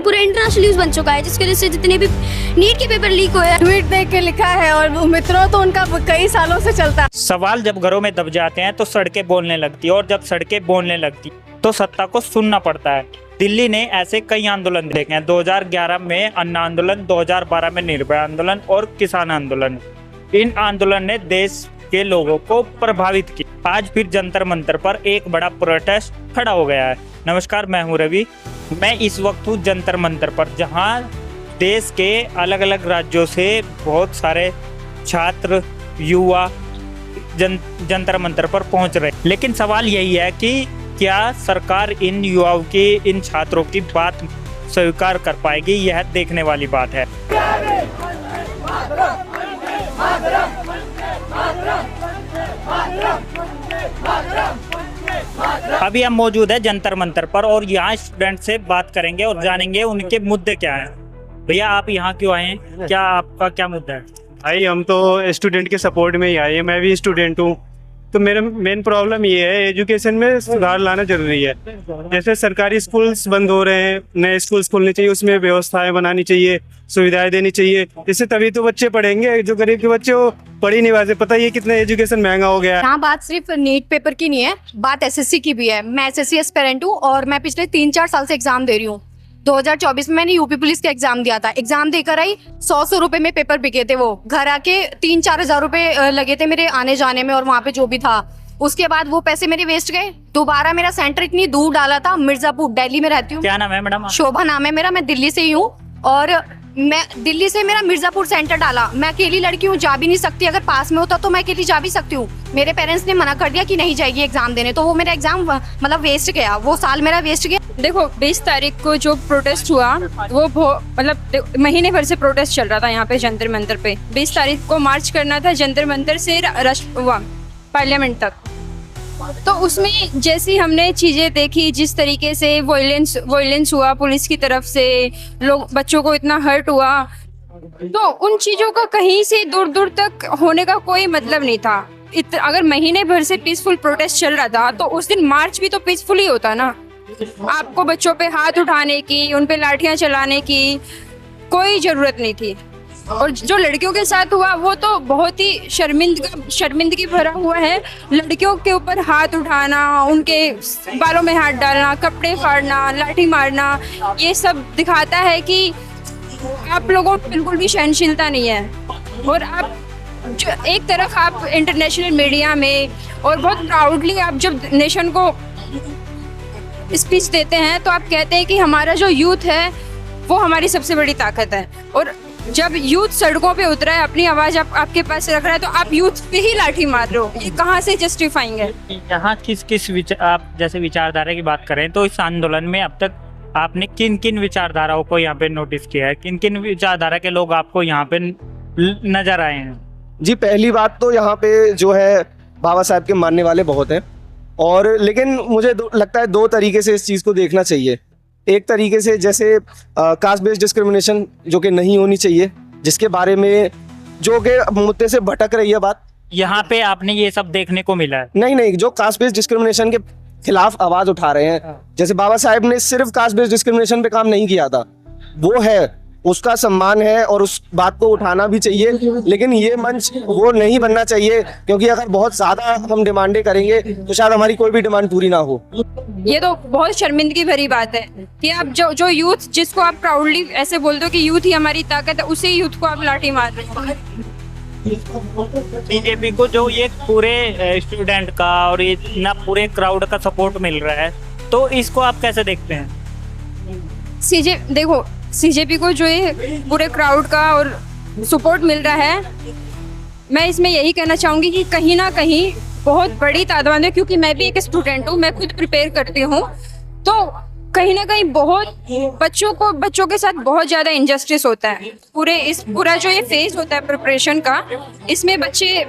पूरा international news बन चुका है, जिसकी वजह से जितने भी नीट के पेपर लीक हुए हैं। ट्वीट देख के लिखा है और वो मित्रों तो उनका कई सालों से चलता है। सवाल जब घरों में दब जाते हैं तो सड़कें बोलने लगती है, और जब सड़कें बोलने लगती तो सत्ता को सुनना पड़ता है। दिल्ली ने ऐसे कई आंदोलन देखे हैं। 2011 में अन्ना आंदोलन, 2012 में निर्भया आंदोलन और किसान आंदोलन। इन आंदोलन ने देश के लोगों को प्रभावित किया। आज फिर जंतर मंतर पर एक बड़ा प्रोटेस्ट खड़ा हो गया है। नमस्कार, मैं हूं रवि। मैं इस वक्त हूं जंतर मंतर पर, जहां देश के अलग अलग राज्यों से बहुत सारे छात्र, युवा जंतर मंतर पर पहुंच रहे। लेकिन सवाल यही है कि क्या सरकार इन युवाओं की, इन छात्रों की बात स्वीकार कर पाएगी? यह देखने वाली बात है। अभी हम मौजूद है जंतर मंतर पर और यहाँ स्टूडेंट से बात करेंगे और जानेंगे उनके मुद्दे क्या हैं। भैया, आप यहाँ क्यों आए हैं? क्या आपका क्या मुद्दा है? भाई, हम तो स्टूडेंट के सपोर्ट में ही आए हैं। मैं भी स्टूडेंट हूँ। तो मेरा मेन प्रॉब्लम ये है, एजुकेशन में सुधार लाना जरूरी है। जैसे सरकारी स्कूल्स बंद हो रहे हैं, नए स्कूल्स खोलने चाहिए, उसमें व्यवस्थाएं बनानी चाहिए, सुविधाएं देनी चाहिए। इससे तभी तो बच्चे पढ़ेंगे। जो गरीब के बच्चे वो पढ़ ही नहीं पाते। पता ही है कितना एजुकेशन महंगा हो गया है। यहाँ बात सिर्फ नीट पेपर की नहीं है, बात एसएससी की भी है। मैं एसएससी एस्पिरेंट हूँ और मैं पिछले 3-4 साल से एग्जाम दे रही हूँ। 2024 में मैंने यूपी पुलिस का एग्जाम दिया था। एग्जाम देकर आई, 100 रुपए में पेपर बिके थे। वो घर आके 3-4 हजार रुपए लगे थे मेरे आने जाने में और वहाँ पे जो भी था। उसके बाद वो पैसे मेरे वेस्ट गए। दोबारा मेरा सेंटर इतनी दूर डाला था, मिर्जापुर, दिल्ली में रहती हूँ। क्या नाम है मैडम? शोभा नाम है मेरा। मैं दिल्ली से ही हूँ और मैं दिल्ली से मेरा मिर्जापुर सेंटर डाला। मैं अकेली लड़की हूँ, जा भी नहीं सकती। अगर पास में होता तो मैं अकेली जा भी सकती हूँ। मेरे पेरेंट्स ने मना कर दिया कि नहीं जाएगी एग्जाम देने, तो वो मेरा एग्जाम मतलब वेस्ट गया। वो साल मेरा वेस्ट गया। देखो, 20 तारीख को जो प्रोटेस्ट हुआ वो मतलब महीने भर से प्रोटेस्ट चल रहा था यहाँ पे जंतर मंतर पे। 20 तारीख को मार्च करना था जंतर मंतर से पार्लियामेंट तक। तो उसमें जैसी हमने चीज़ें देखी, जिस तरीके से वॉयलेंस हुआ पुलिस की तरफ से, लोग बच्चों को इतना हर्ट हुआ, तो उन चीज़ों का कहीं से दूर दूर तक होने का कोई मतलब नहीं था। अगर महीने भर से पीसफुल प्रोटेस्ट चल रहा था तो उस दिन मार्च भी तो पीसफुल ही होता ना। आपको बच्चों पे हाथ उठाने की, उन पे लाठियां चलाने की कोई ज़रूरत नहीं थी। और जो लड़कियों के साथ हुआ वो तो बहुत ही शर्मिंदगी भरा हुआ है। लड़कियों के ऊपर हाथ उठाना, उनके बालों में हाथ डालना, कपड़े फाड़ना, लाठी मारना, ये सब दिखाता है कि आप लोगों में बिल्कुल भी सहनशीलता नहीं है। और आप जो एक तरफ आप इंटरनेशनल मीडिया में और बहुत प्राउडली आप जब नेशन को स्पीच देते हैं तो आप कहते हैं कि हमारा जो यूथ है वो हमारी सबसे बड़ी ताकत है। और जब यूथ सड़कों पे उतरा है, अपनी आवाज आपके पास रख रहा है, तो आप यूथ पे ही लाठी मार रहे हो। ये कहाँ से जस्टिफाइंग है? यहाँ किस आप जैसे विचारधारा की बात करें तो इस आंदोलन में अब तक आपने किन किन विचारधाराओं को यहाँ पे नोटिस किया है? किन किन विचारधारा के लोग आपको यहाँ पे नजर आए हैं? जी, पहली बात तो यहाँ पे जो है बाबा साहब के मानने वाले बहुत हैं। और लेकिन मुझे लगता है 2 तरीके से इस चीज़ को देखना चाहिए। एक तरीके से जैसे कास्ट बेस्ड डिस्क्रिमिनेशन जो कि नहीं होनी चाहिए, जिसके बारे में जो कि मुद्दे से भटक रही है बात। यहाँ पे आपने ये सब देखने को मिला है? नहीं, जो कास्ट बेस्ड डिस्क्रिमिनेशन के खिलाफ आवाज उठा रहे हैं, जैसे बाबा साहब ने सिर्फ कास्ट बेस्ड डिस्क्रिमिनेशन पे काम नहीं किया था, वो है, उसका सम्मान है और उस बात को उठाना भी चाहिए। लेकिन ये मंच वो नहीं बनना चाहिए, क्योंकि अगर बहुत ज्यादा हम डिमांडें करेंगे तो शायद हमारी कोई भी डिमांड पूरी ना हो। ये तो बहुत शर्मिंदगी भरी बात है कि आप जो यूथ, जिसको आप प्राउडली ऐसे बोलते हो कि यूथ ही हमारी ताकत है, उसी यूथ को आप लाठी मार रहे हो। बीजेपी को जो ये पूरे स्टूडेंट का और ये ना पूरे क्राउड का सपोर्ट मिल रहा है, तो इसको आप कैसे देखते हैं? देखो, सीजेपी को जो ये पूरे क्राउड का और सपोर्ट मिल रहा है, मैं इसमें यही कहना चाहूँगी कि कहीं ना कहीं बहुत बड़ी तादाद में, क्योंकि मैं भी एक स्टूडेंट हूँ, मैं खुद प्रिपेयर करती हूँ, तो कहीं ना कहीं बहुत बच्चों के साथ बहुत ज़्यादा इनजस्टिस होता है। पूरा जो ये फेज होता है प्रिपरेशन का, इसमें बच्चे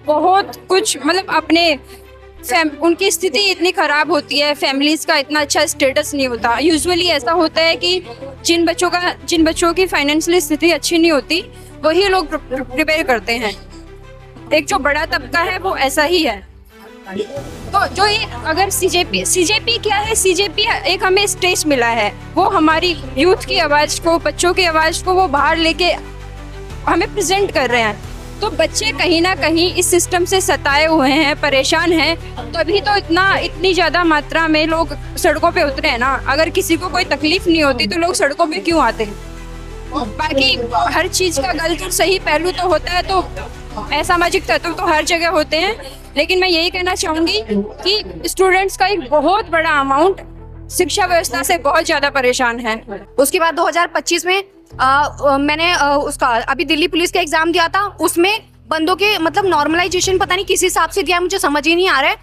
बहुत कुछ मतलब अपने उनकी स्थिति इतनी खराब होती है, फैमिलीज का इतना अच्छा स्टेटस नहीं होता। यूजुअली ऐसा होता है कि जिन बच्चों की फाइनेंशियल स्थिति अच्छी नहीं होती, वही लोग प्रिपेयर करते हैं। एक जो बड़ा तबका है वो ऐसा ही है। तो तो जो ये अगर सीजेपी क्या है, सीजेपी एक हमें स्टेज मिला है, वो हमारी यूथ की आवाज़ को, बच्चों की आवाज़ को वो बाहर लेके हमें प्रेजेंट कर रहे हैं। तो बच्चे कहीं ना कहीं इस सिस्टम से सताए हुए हैं, परेशान हैं, तभी तो इतनी ज़्यादा मात्रा में लोग सड़कों पे उतरे हैं ना। अगर किसी को कोई तकलीफ नहीं होती तो लोग सड़कों पे क्यों आते हैं? बाकी हर चीज़ का गलत और सही पहलू तो होता है, तो असामाजिक तत्व तो हर जगह होते हैं, लेकिन मैं यही कहना चाहूँगी कि स्टूडेंट्स का एक बहुत बड़ा अमाउंट शिक्षा व्यवस्था से बहुत ज़्यादा परेशान है। उसके बाद 2025 में मैंने उसका अभी दिल्ली पुलिस का एग्जाम दिया था। उसमें बंदों के मतलब नॉर्मलाइजेशन पता नहीं किस हिसाब से दिया, मुझे समझ ही नहीं आ रहा है।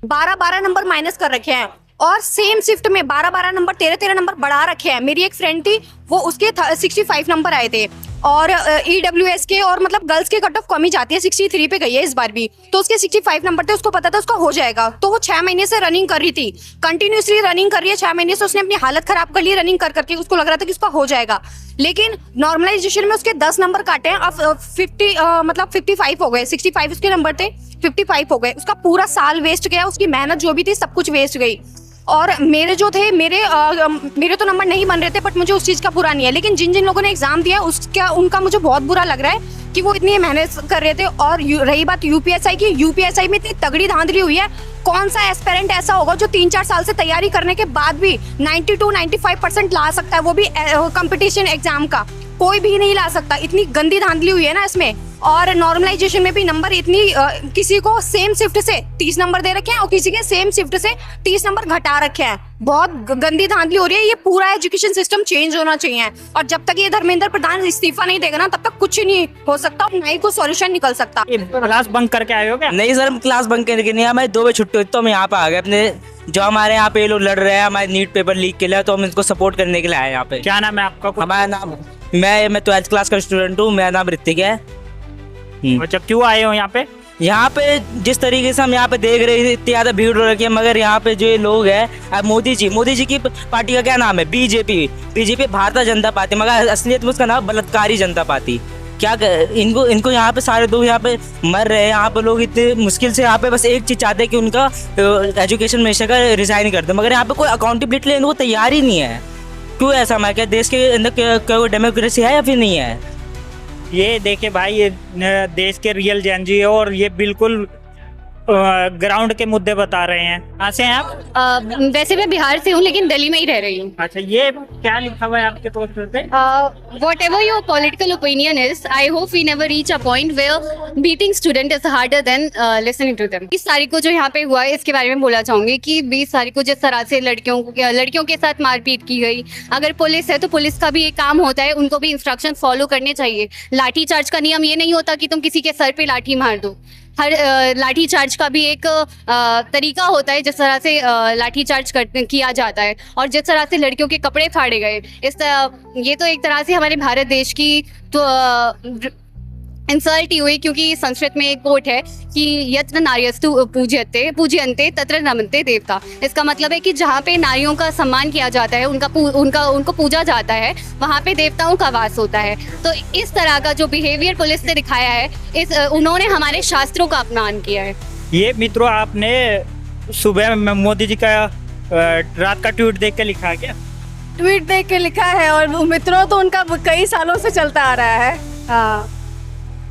12 नंबर माइनस कर रखे हैं और सेम शिफ्ट में 12 नंबर 13 नंबर बढ़ा रखे हैं। मेरी एक फ्रेंड थी, वो उसके 65 नंबर आए थे और EWS के और मतलब गर्ल्स के कट ऑफ कम ही जाती है, 63 पे गई है इस बार भी। तो उसके 65 नंबर थे, उसको पता था उसका हो जाएगा, तो वो 6 महीने से रनिंग कर रही थी, कंटिन्यूसली रनिंग कर रही है 6 महीने से। उसने अपनी हालत खराब कर ली रनिंग कर करके, उसको लग रहा था कि उसका हो जाएगा, लेकिन नॉर्मलाइजेशन में उसके 10 नंबर काटे हैं। अब 55 हो गए, 65 उसके नंबर थे, 55 हो गए। उसका पूरा साल वेस्ट गया, उसकी मेहनत जो भी थी सब कुछ वेस्ट गई। और मेरे जो थे मेरे तो नंबर नहीं बन रहे थे, बट मुझे उस चीज़ का बुरा नहीं है, लेकिन जिन लोगों ने एग्जाम दिया उनका मुझे बहुत बुरा लग रहा है कि वो इतनी मेहनत कर रहे थे। और रही बात यूपीएसआई की, यूपीएसआई में इतनी तगड़ी धांधली हुई है। कौन सा एस्पिरेंट ऐसा होगा जो 3-4 साल से तैयारी करने के बाद भी 92-95% ला सकता है, वो भी कंपटीशन एग्जाम का? कोई भी नहीं ला सकता। इतनी गंदी धांधली हुई है ना इसमें। और नॉर्मलाइजेशन में भी नंबर इतनी किसी को सेम शिफ्ट से 30 नंबर दे रखे हैं और किसी के सेम शिफ्ट से 30 नंबर घटा रखे हैं। बहुत गंदी धांधली हो रही है। ये पूरा एजुकेशन सिस्टम चेंज होना चाहिए, और जब तक ये धर्मेंद्र प्रधान इस्तीफा नहीं देगा ना, तब तक कुछ नहीं हो सकता, ना ही कोई सॉल्यूशन निकल सकता। क्लास बंक करके आए हो क्या? नहीं सर, हम क्लास बंक करके नहीं, हमारे 2 बजे छुट्टी हुई तो हम यहाँ पे आ गए। अपने जो हमारे यहाँ पे ये लोग लड़ रहे हैं हमारे नीट पेपर लीक के लिए, तो हम इनको सपोर्ट करने के लिए आए यहाँ पे। क्या नाम है आपका? हमारा नाम, मैं 12th क्लास का स्टूडेंट हूँ, मेरा नाम ऋतिक है। अच्छा, क्यों आए हो यहाँ पे? यहाँ पे जिस तरीके से हम यहाँ पे देख रहे हैं इतनी ज़्यादा भीड़ हो रखी है, मगर यहाँ पे जो ये लोग हैं, अब मोदी जी की पार्टी का क्या नाम है? बीजेपी भारतीय जनता पार्टी, मगर असलियत में उसका नाम बलात्कारी जनता पार्टी। क्या इनको यहाँ पे सारे लोग यहाँ पे मर रहे हैं। यहाँ पे लोग इतने मुश्किल से यहाँ पे बस एक चीज़ चाहते हैं कि उनका एजुकेशन मिनिस्टर का रिजाइन कर दे, मगर यहाँ पे कोई अकाउंटेबिलिटी लेने को तैयार ही नहीं है। क्यों ऐसा? मैं क्या देश के अंदर क्या डेमोक्रेसी है या फिर नहीं है? ये देखिए भाई, ये देश के रियल जेनजी है और ये बिल्कुल ग्राउंड के मुद्दे बता रहे हैं। कहाँ से हैं आप? वैसे मैं बिहार से हूँ, लेकिन दिल्ली में ही रह रही हूँ। अच्छा, ये क्या लिखा हुआ है आपके पोस्टर पे? Whatever your political opinion is, I hope we never reach a point where beating student is harder than listening to them. 20 तारीख को जो यहाँ पे हुआ है, इसके बारे में बोलना चाहूंगी कि 20 तारीख को जिस तरह से लड़कियों के साथ मारपीट की गई, अगर पुलिस है तो पुलिस का भी एक काम होता है, उनको भी इंस्ट्रक्शन फॉलो करने चाहिए। लाठी चार्ज का नियम ये नहीं होता कि तुम किसी के सर पे लाठी मार दो। हर लाठी चार्ज का भी एक तरीका होता है, जिस तरह से लाठी चार्ज किया जाता है। और जिस तरह से लड़कियों के कपड़े फाड़े गए, ये तो एक तरह से हमारे भारत देश की तो इंसल्ट ही हुई, क्योंकि संस्कृत में एक कोट है कि यत्र नार्यस्तु पूज्यन्ते तत्र नमन्ते देवता। इसका मतलब है कि जहाँ पे नारियों का सम्मान किया जाता है, उनको पूजा जाता है, वहाँ पे देवताओं का वास होता है। तो इस तरह का जो बिहेवियर पुलिस ने दिखाया है, उन्होंने हमारे शास्त्रों का अपमान किया है। ये मित्रों, आपने सुबह में मोदी जी का रात का ट्वीट देख के लिखा है क्या? ट्वीट देख के लिखा है, और मित्रों तो उनका कई सालों से चलता आ रहा है। हाँ,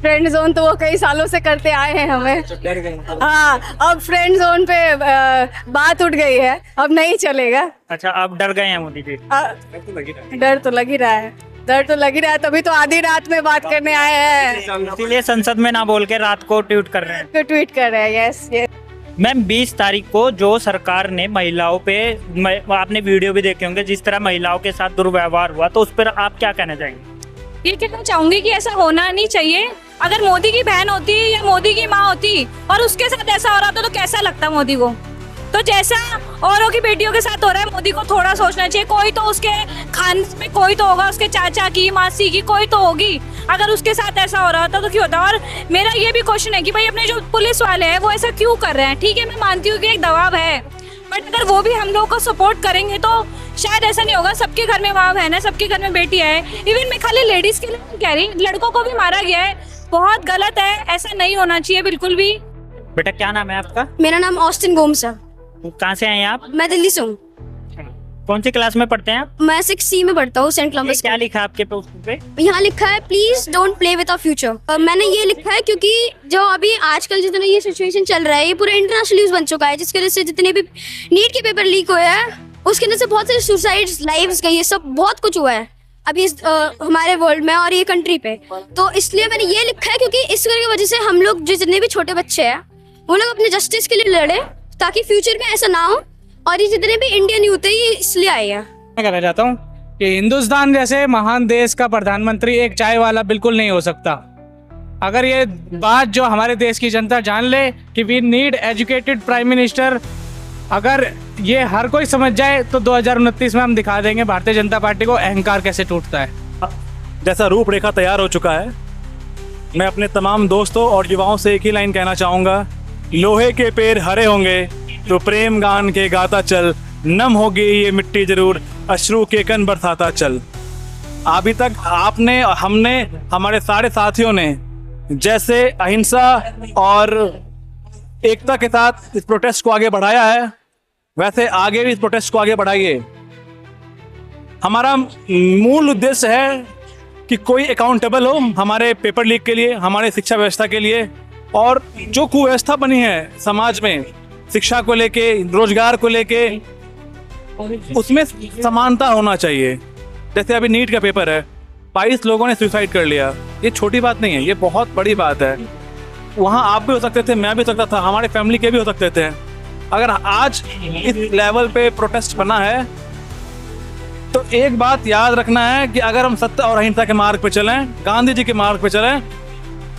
फ्रेंड जोन तो वो कई सालों से करते आए हैं हमें। हाँ, अब फ्रेंड जोन पे बात उठ गई है, अब नहीं चलेगा। अच्छा, अब डर गए हैं मोदी जी? डर तो लग ही रहा है, तभी तो आधी रात में बात करने आए हैं, इसीलिए संसद में ना बोल के रात को ट्वीट कर रहे हैं। यस। मैम, 20 तारीख को जो सरकार ने महिलाओं पे, आपने वीडियो भी देखे होंगे, जिस तरह महिलाओं के साथ दुर्व्यवहार हुआ, तो उस पर आप क्या कहना चाहेंगे? ये कहना चाहूंगी कि ऐसा होना नहीं चाहिए। अगर मोदी की बहन होती या मोदी की माँ होती और उसके साथ ऐसा हो रहा था तो कैसा लगता मोदी को? तो जैसा औरों की बेटियों के साथ हो रहा है, मोदी को थोड़ा सोचना चाहिए। कोई तो उसके खानदान में कोई तो होगा, उसके चाचा की, मासी की, कोई तो होगी। अगर उसके साथ ऐसा हो रहा था तो क्यों होता? और मेरा ये भी क्वेश्चन है कि भाई अपने जो पुलिस वाले हैं वो ऐसा क्यों कर रहे हैं? ठीक है, मैं मानती हूँ कि एक दबाव है, बट अगर वो भी हम लोगों को सपोर्ट करेंगे तो शायद ऐसा नहीं होगा। सबके घर में माँ बहन है, सबके घर में बेटी है। इवन मैं खाली लेडीज के लिए नहीं कह रही, लड़कों को भी मारा गया है, बहुत गलत है, ऐसा नहीं होना चाहिए बिल्कुल भी। बेटा क्या नाम है आपका? मेरा नाम ऑस्टिन गोम्स है। कहाँ से आए हैं आप? मैं दिल्ली से हूँ। कौन सी क्लास में पढ़ते हैं आप? मैं 6C में पढ़ता हूँ, सेंट ये क्लम्बस। क्या लिखा है आपके पोस्टर पे? यहाँ लिखा है please don't play with our future. मैंने ये लिखा है क्योंकि जो अभी आजकल जितना ये सिचुएशन चल रहा है, ये पूरा इंटरनेशनल न्यूज बन चुका है, जिसकी वजह से जितने भी नीट के पेपर लीक हुए हैं उसकी वजह से बहुत सारे सुसाइड्स, लाइव्स गई, ये सब बहुत कुछ हुआ है अभी हमारे वर्ल्ड में और ये कंट्री पे। तो इसलिए मैंने ये लिखा है क्योंकि इस की वजह से हम लोग जो जितने भी छोटे बच्चे हैं वो लोग अपने जस्टिस के लिए लड़े, ताकि फ्यूचर में ऐसा ना हो। और ये जितने भी इंडियन यूथ है ये इसलिए आए हैं। मैं कहना चाहता हूँ कि हिंदुस्तान जैसे महान देश का प्रधानमंत्री एक चाय वाला बिल्कुल नहीं हो सकता। अगर ये बात जो हमारे देश की जनता जान ले कि we need educated prime minister, अगर ये हर कोई समझ जाए तो 2029 में हम दिखा देंगे भारतीय जनता पार्टी को अहंकार कैसे टूटता है। जैसा रूपरेखा तैयार हो चुका है, मैं अपने तमाम दोस्तों और युवाओं से एक ही लाइन कहना चाहूँगा, लोहे के पेड़ हरे होंगे तो प्रेम गान के गाता चल, नम होगी ये मिट्टी जरूर अश्रु के कण बरसाता चल। अभी तक आपने, हमने, हमारे सारे साथियों ने जैसे अहिंसा और एकता के साथ इस प्रोटेस्ट को आगे बढ़ाया है, वैसे आगे भी इस प्रोटेस्ट को आगे बढ़ाइए। हमारा मूल उद्देश्य है कि कोई अकाउंटेबल हो हमारे पेपर लीक के लिए, हमारे शिक्षा व्यवस्था के लिए, और जो कुव्यवस्था बनी है समाज में शिक्षा को लेके, रोजगार को लेके, उसमें समानता होना चाहिए। जैसे अभी नीट का पेपर है, 22 लोगों ने सुसाइड कर लिया, ये छोटी बात नहीं है, ये बहुत बड़ी बात है। वहाँ आप भी हो सकते थे, मैं भी हो सकता था, हमारे फैमिली के भी हो सकते थे। अगर आज इस लेवल पे प्रोटेस्ट बना है तो एक बात याद रखना है कि अगर हम सत्य और अहिंसा के मार्ग पे चलें, गांधी जी के मार्ग पे चलें,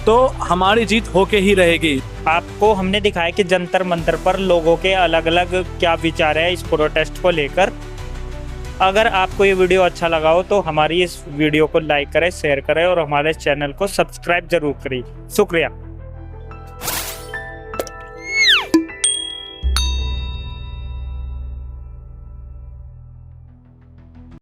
तो हमारी जीत होके ही रहेगी। आपको हमने दिखाया कि जंतर मंतर पर लोगों के अलग अलग क्या विचार है इस प्रोटेस्ट को लेकर। अगर आपको ये वीडियो अच्छा लगा हो तो हमारी इस वीडियो को लाइक करें, शेयर करें और हमारे चैनल को सब्सक्राइब जरूर करें। शुक्रिया।